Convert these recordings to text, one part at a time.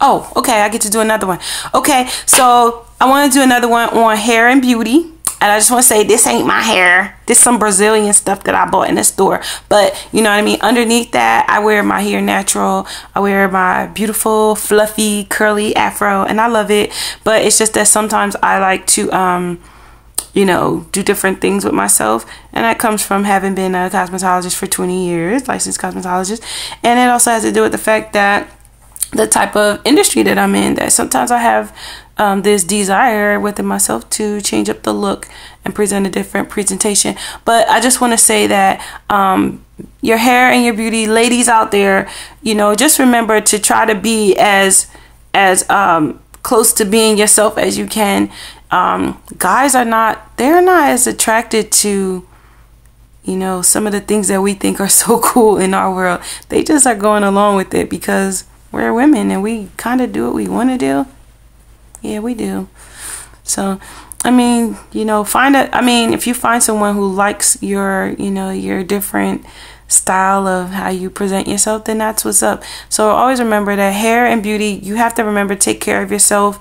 Oh, okay, I get to do another one. Okay, so I want to do another one on hair and beauty. And I just want to say, this ain't my hair. This some Brazilian stuff that I bought in the store. But you know what I mean? Underneath that, I wear my hair natural. I wear my beautiful, fluffy, curly afro. And I love it. But it's just that sometimes I like to, you know, do different things with myself. And that comes from having been a cosmetologist for 20 years, licensed cosmetologist. And it also has to do with the fact that the type of industry that I'm in, that sometimes I have this desire within myself to change up the look and present a different presentation. But I just want to say that your hair and your beauty, ladies out there, you know, just remember to try to be as close to being yourself as you can. Guys are not, they're not as attracted to, you know, some of the things that we think are so cool in our world. They just are going along with it because we're women and we kind of do what we want to do. Yeah, we do. So, I mean, you know, if you find someone who likes your, you know, your different style of how you present yourself, then that's what's up. So always remember that hair and beauty, you have to remember to take care of yourself.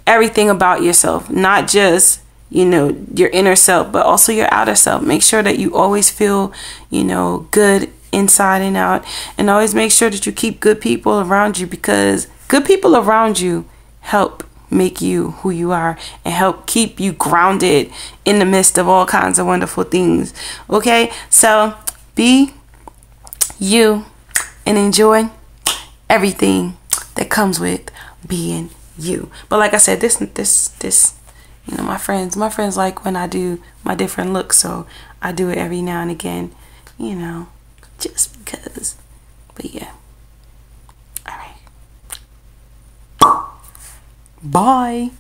Everything about yourself, not just, you know, your inner self, but also your outer self. Make sure that you always feel, you know, good inside and out, and always make sure that you keep good people around you, because good people around you help make you who you are and help keep you grounded in the midst of all kinds of wonderful things. Okay, so be you and enjoy everything that comes with being you. But like I said, this you know, my friends like when I do my different looks, so I do it every now and again, you know, just because. But yeah, all right, bye.